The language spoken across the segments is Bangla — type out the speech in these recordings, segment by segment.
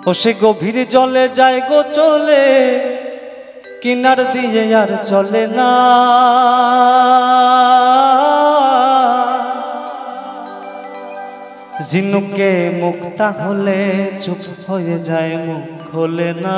ও সে গভীর জলে যায় গো চলে, কিনার দিয়ে আর চলে না। ঝিনুকে মুক্তা হলে চুপ হয়ে যায়, মুখ খোলে না।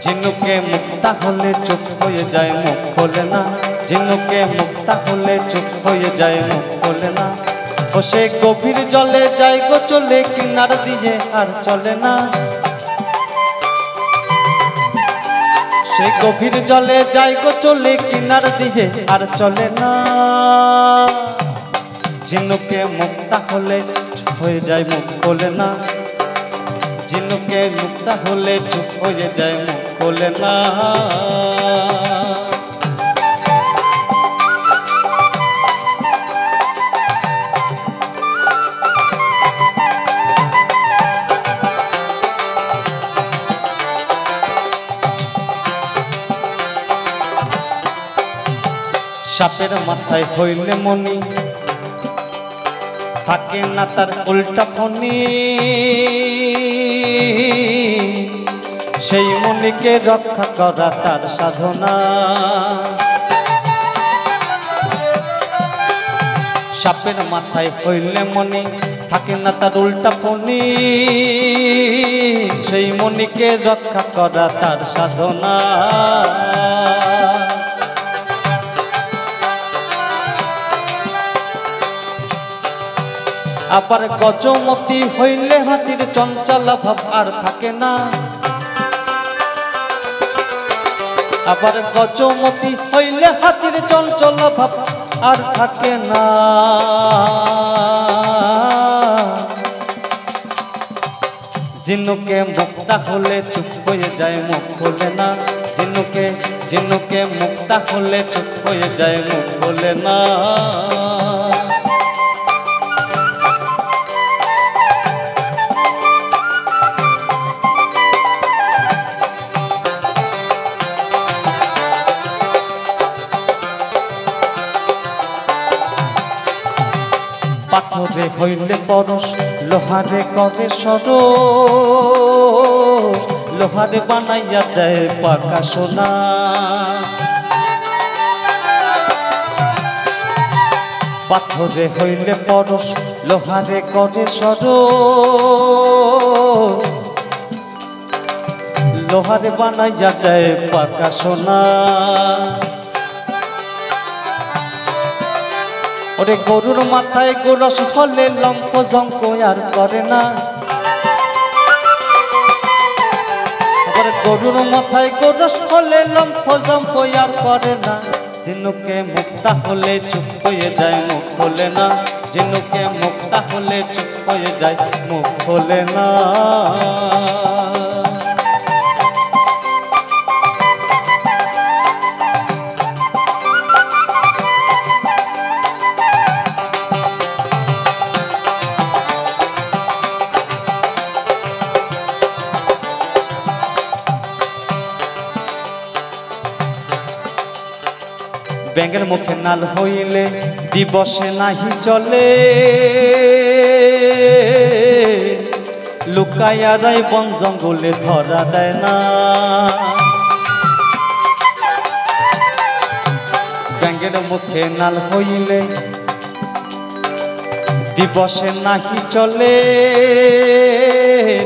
ঝিনুকে মুক্তা হলে চুপ হয়ে যায়, মুখ খোলে না। ঝিনুকে মুক্তা হলে চুপ হয়ে যায়, মুখ খোলে না। ও সে গভীর জলে যায় গো চলে, কিনার দিয়ে আর চলে না। সে গভীর জলে যায় গো চলে, কিনার দিয়ে আর চলে না। ঝিনুকে মুক্তা হলে চুপ হয়ে যায়, মুখ খোলে না। ঝিনুকে মুক্তা হলে চুপ হয়ে যায়, মুখ খোলে না। সাপের মাথায় হইলে মনি, থাকে না তার উল্টা ফনি। সেই মনিকে রক্ষা করা তার সাধনা। সাপের মাথায় হইলে মনি, থাকে না তার উল্টা ফনি। সেই মনিকে রক্ষা করা তার সাধনা। আবার গজমতি হইলে হাতির চঞ্চল ভাব আর থাকে না। আবার গজমতি হইলে হাতির চঞ্চল ভাব আর থাকে না। ঝিনুকে মুক্তা হলে চুপ হয়ে যায়, মুখ খোলে না। ঝিনুকে মুক্তা হলে চুপ হয়ে যায়, মুখ খোলে না। পাথরে হইলে পরশ, লোহারে করে সরস। লোহারে বানাইয়া দেয় পাকা সোনা। পাথরে হইলে পরশ, লোহারে করে সরস। লোহারে বানাইয়া দেয় পাকা সোনা। ওরে গরুর মাথায় গোরস হলে লম্ফ জঙ্ক আর করে না। আবার গরুর মাথায় গোরস হলে লম্ফ জঙ্ক আর করে না। ঝিনুকে মুক্তা হলে চুপ হয়ে যায়, মুখ খোলে না। ঝিনুকে মুক্তা হলে চুপ হয়ে যায়, মুখ খোলে না। ব্যাঙের মুখে নাল হইলে দিবসে নাহি চলে। লুকাইয়ারাই বন জঙ্গলে ধরা দেয় না। ব্যাঙের মুখে নাল হইলে দিবসে নাহি চলে।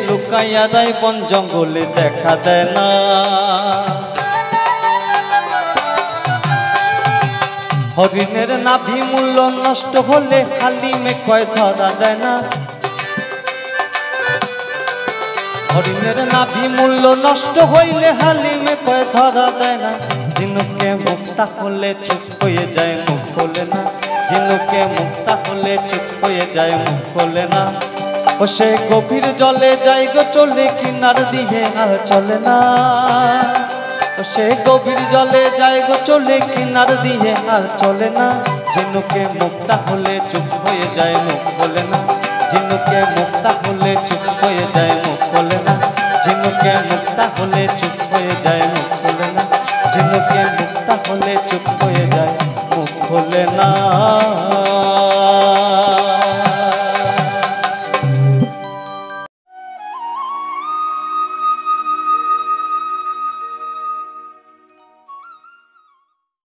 লুকাইয়ারাই বন জঙ্গলে দেখা দেয় না। হরিণের নাভি মূল্য নষ্ট হলে হালিমে কয় ধরা দেয় না। হরিণের নাভি মূল্য নষ্ট হইলে হালিমে কয় ধরা দেয় না। ঝিনুকে মুক্তা হলে চুপ হয়ে যায়, মুখ খোলে না। ঝিনুকে মুক্তা হলে চুপ হয়ে যায়, মুখ খোলে না। ও সে গভীর জলে যাই গো চলে কিনার দিয়ে আর চলে না ও সে গভীর জলে যাই গো চলে কিনার দিয়ে আর চলে না ঝিনুকে মুক্তা হলে চুপ হয়ে যায় মুখ বলে না ঝিনুকে মুক্তা হলে চুপ হয়ে যায় মুখ বলে না ঝিনুকে মুক্তা হলে চুপ হয়ে যায়